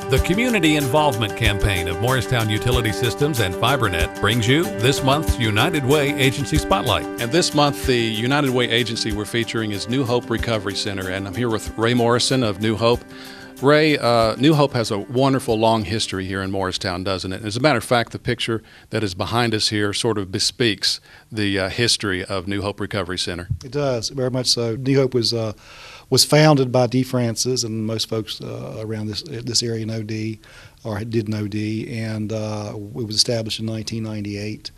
The Community Involvement Campaign of Morristown Utility Systems and FiberNet brings you this month's United Way Agency Spotlight. And this month, the United Way agency we're featuring is New Hope Recovery Center, and I'm here with Ray Morrison of New Hope. Ray, New Hope has a wonderful long history here in Morristown, doesn't it? As a matter of fact, the picture that is behind us here sort of bespeaks the history of New Hope Recovery Center. It does, very much so. New Hope was founded by D. Francis, and most folks around this area know D, or did know D, and it was established in 1998.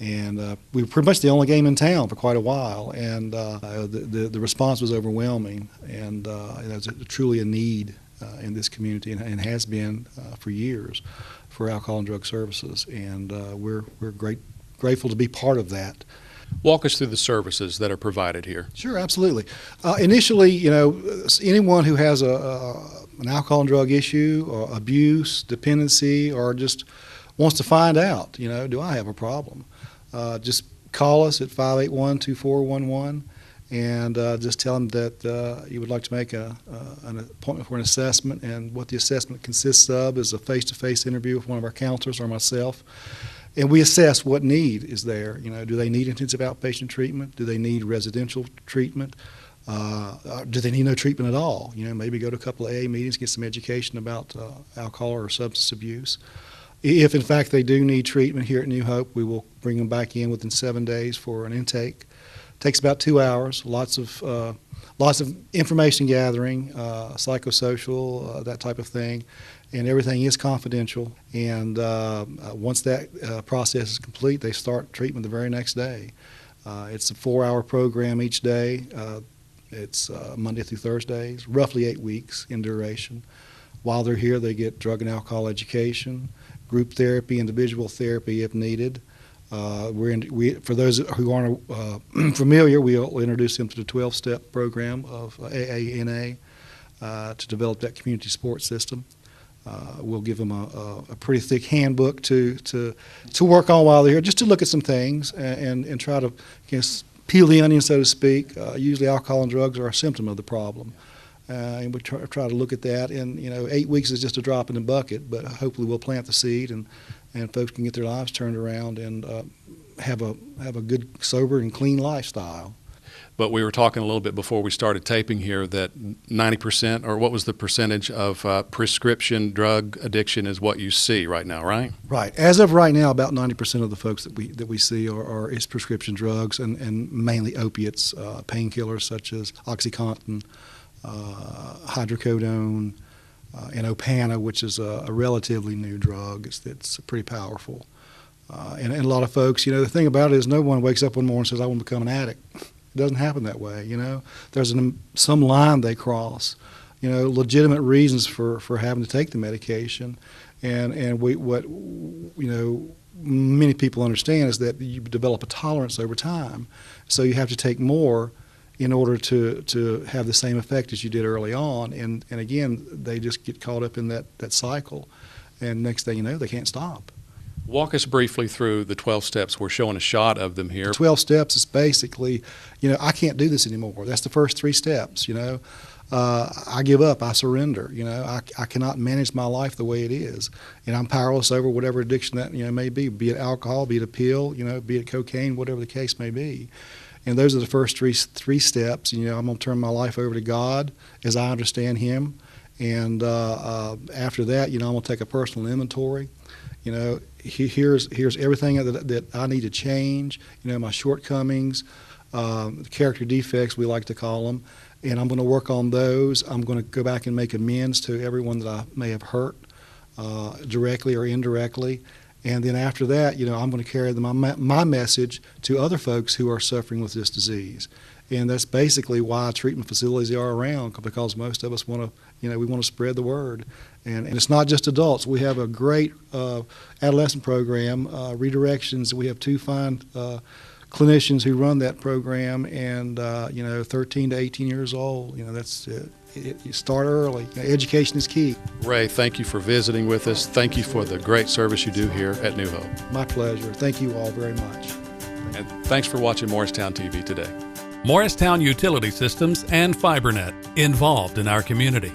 And we were pretty much the only game in town for quite a while, and the response was overwhelming, and there's truly a need in this community, and has been for years, for alcohol and drug services, and we're grateful to be part of that. Walk us through the services that are provided here. Sure, absolutely. Initially, anyone who has an alcohol and drug issue, or abuse, dependency, or just wants to find out, do I have a problem? Just call us at 581-2411 and just tell them that you would like to make an appointment for an assessment, and what the assessment consists of is a face-to-face interview with one of our counselors or myself. And we assess what need is there. Do they need intensive outpatient treatment? Do they need residential treatment? Do they need no treatment at all? Maybe go to a couple of AA meetings, get some education about alcohol or substance abuse. If in fact they do need treatment here at New Hope, we will bring them back in within 7 days for an intake. Takes about 2 hours. Lots of information gathering, psychosocial, that type of thing. And everything is confidential, and once that process is complete, they start treatment the very next day. It's a 4-hour program each day. It's Monday through Thursdays, roughly 8 weeks in duration. While they're here, they get drug and alcohol education, group therapy, individual therapy if needed. For those who aren't familiar, we'll introduce them to the 12-step program of AANA to develop that community support system. We'll give them a pretty thick handbook to work on while they're here, just to look at some things and try to peel the onion, so to speak. Usually alcohol and drugs are a symptom of the problem. And we try to look at that, and 8 weeks is just a drop in the bucket, but hopefully we'll plant the seed, and folks can get their lives turned around and have a good, sober, and clean lifestyle. But we were talking a little bit before we started taping here that 90%, or what was the percentage of prescription drug addiction is what you see right now, right? Right. As of right now, about 90% of the folks that we see is prescription drugs, and mainly opiates, painkillers such as OxyContin, hydrocodone, and Opana, which is a relatively new drug. It's pretty powerful. And a lot of folks, the thing about it is no one wakes up one morning and says, I want to become an addict. It doesn't happen that way, There's some line they cross, legitimate reasons for having to take the medication, and what many people understand is that you develop a tolerance over time, so you have to take more in order to have the same effect as you did early on, and again they just get caught up in that cycle, and next thing you know they can't stop. Walk us briefly through the 12 steps. We're showing a shot of them here. 12 steps is basically, I can't do this anymore. That's the first 3 steps, I give up, I surrender, I cannot manage my life the way it is, and I'm powerless over whatever addiction that, may be it alcohol, be it a pill, be it cocaine, whatever the case may be. And those are the first three steps. I'm going to turn my life over to God as I understand Him, and after that, I'm going to take a personal inventory. Here's everything that I need to change, my shortcomings, character defects, we like to call them, and I'm going to work on those. I'm going to go back and make amends to everyone that I may have hurt, directly or indirectly, and then after that, I'm going to carry my message to other folks who are suffering with this disease. And that's basically why treatment facilities are around, because most of us want to, we want to spread the word. And it's not just adults. We have a great adolescent program, Redirections. We have 2 fine clinicians who run that program, and 13 to 18 years old. That's you start early. Education is key. Ray, thank you for visiting with us. Thank you for the great service you do here at New Hope. My pleasure. Thank you all very much. And thanks for watching Morristown TV today. Morristown Utility Systems and FiberNet, involved in our community.